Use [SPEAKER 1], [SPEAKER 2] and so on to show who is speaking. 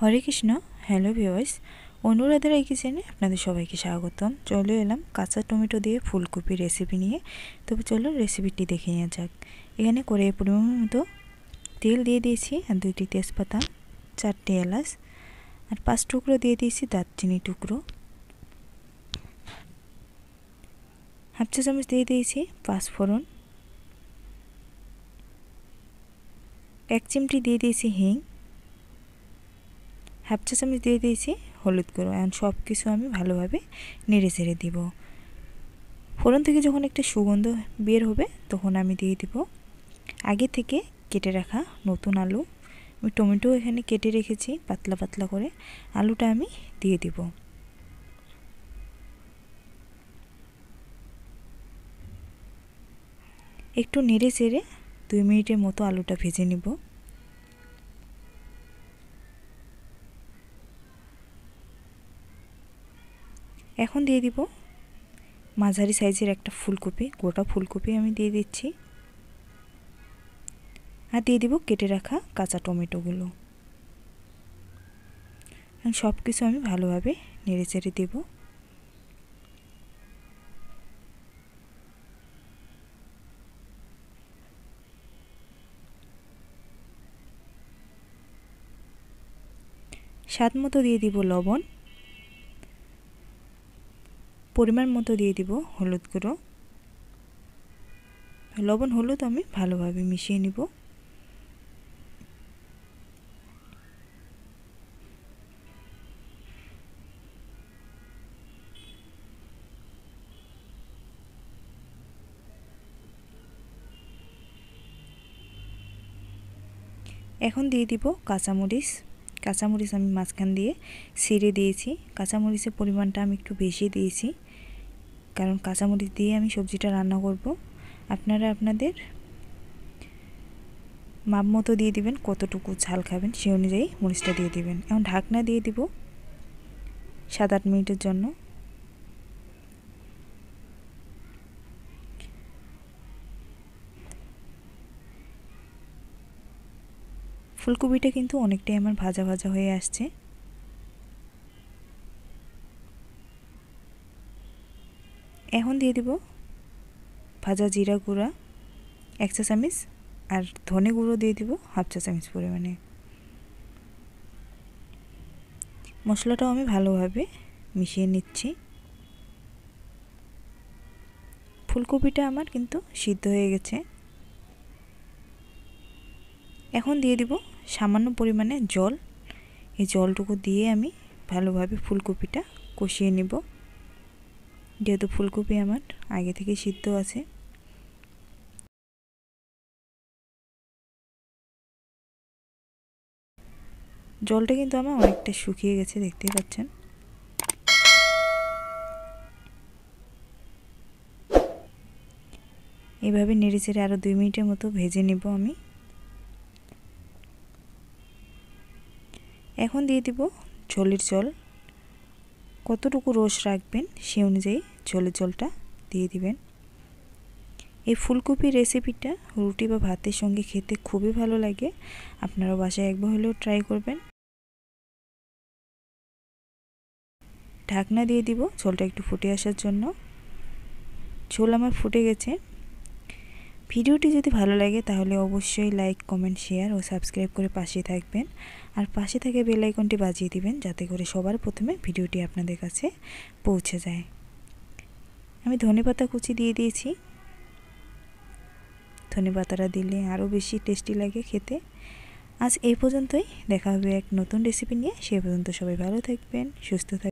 [SPEAKER 1] হরে Krishna. Hello viewers, অনুরাধার এই কিচেনে আপনাদের সবাইকে স্বাগতম। চলে এলাম কাঁচা টমেটো দিয়ে ফুলকপি রেসিপি নিয়ে। তবে চলো রেসিপিটি দেখে নেওয়া যাক। এখানে কড়াইয়ে পরিমাণ মতো তেল দিয়ে দিয়েছি, আর 2টি তেজপাতা, 4টে এলাচ, আর 5 টুকরো দিয়ে দিয়েছি দারচিনি টুকরো। হাফ চা চামচ দিয়ে দিয়েছি পাঁচফোড়ন, 1 চিমটি দিয়ে দিয়েছি হিং, হাফ চা চামচ দিয়ে দিয়েছি হলুদ গুঁড়ো। এখন সব কিছু আমি ভালোভাবে নেড়ে চেড়ে দিব। ফোড়ন থেকে যখন একটা সুগন্ধ বের হবে তখন আমি দিয়ে দিব আগে থেকে কেটে রাখা নতুন আলু। আমি টমেটো এখানে কেটে রেখেছি পাতলা পাতলা করে, আলুটা আমি দিয়ে দিব। একটু নেড়ে চেড়ে 2 মিনিটের মতো আলুটা ভেজে নিব। এখন দিয়ে দিব মাঝারি সাইজের একটা ফুলকপি, গোটা ফুলকপি আমি দিয়ে দিচ্ছি, আর দিয়ে দিব কেটে রাখা কাঁচা টমেটোগুলো। সব কিছু আমি ভালোভাবে নেড়ে চেড়ে দেব। স্বাদ মতো দিয়ে দিব লবণ, পরিমাণ মতো দিয়ে দিব হলুদ গুঁড়ো। লবণ হলুদ আমি ভালোভাবে মিশিয়ে নিব। এখন দিয়ে দিব কাঁচামরিচ। কাঁচামরিচ আমি মাঝখান দিয়ে ছিঁড়ে দিয়েছি। কাঁচামরিচের পরিমাণটা আমি একটু বেশি দিয়েছি, কারণ কাঁচামরিচ দিয়ে আমি সবজিটা রান্না করব। আপনারা আপনাদের মাপ মতো দিয়ে দিবেন, কতটুকু ঝাল খাবেন সেই অনুযায়ী মরিচটা দিয়ে দিবেন। এখন ঢাকনা দিয়ে দিব 7-8 মিনিটের জন্য। ফুলকপিটা কিন্তু অনেকটাই আমার ভাজা ভাজা হয়ে আসছে। এখন দিয়ে দিব ভাজা জিরা গুঁড়া 1 চা চামচ, আর ধনে গুঁড়ো দিয়ে দিব হাফ চা চামচ পরিমাণে। মশলাটাও আমি ভালোভাবে মিশিয়ে নিচ্ছি। ফুলকপিটা আমার কিন্তু সিদ্ধ হয়ে গেছে। এখন দিয়ে দিব সামান্য পরিমাণে জল। এই জলটুকু দিয়ে আমি ভালোভাবে ফুলকপিটা কষিয়ে নেব, যেহেতু ফুলকপি আমার আগে থেকে সিদ্ধ আছে। জলটা কিন্তু আমার অনেকটা শুকিয়ে গেছে, দেখতেই পাচ্ছেন। এইভাবে নেড়ে চেড়ে আরও 2 মিনিটের মতো ভেজে নেব আমি। এখন দিয়ে দিব ঝোলের জল। কতটুকু রস রাখবেন সেই অনুযায়ী ঝোলের জলটা দিয়ে দিবেন। এই ফুলকপির রেসিপিটা রুটি বা ভাতের সঙ্গে খেতে খুবই ভালো লাগে। আপনারা বাসায় একবার হলেও ট্রাই করবেন। ঢাকনা দিয়ে দিব ঝোলটা একটু ফুটে আসার জন্য। ঝোল আমার ফুটে গেছে। ভিডিওটি যদি ভালো লাগে তাহলে অবশ্যই লাইক, কমেন্ট, শেয়ার ও সাবস্ক্রাইব করে পাশে থাকবেন। আর পাশে থেকে বেল আইকনটি বাজিয়ে দিবেন, যাতে করে সবার প্রথমে ভিডিওটি আপনাদের কাছে পৌঁছে যায়। আমি ধনেপাতা কুচি দিয়ে দিয়েছি। ধনেপাতাটা দিলে আরও বেশি টেস্টি লাগে খেতে। আজ এই পর্যন্তই, দেখা হবে এক নতুন রেসিপি নিয়ে। সে পর্যন্ত সবাই ভালো থাকবেন, সুস্থ থাকবেন।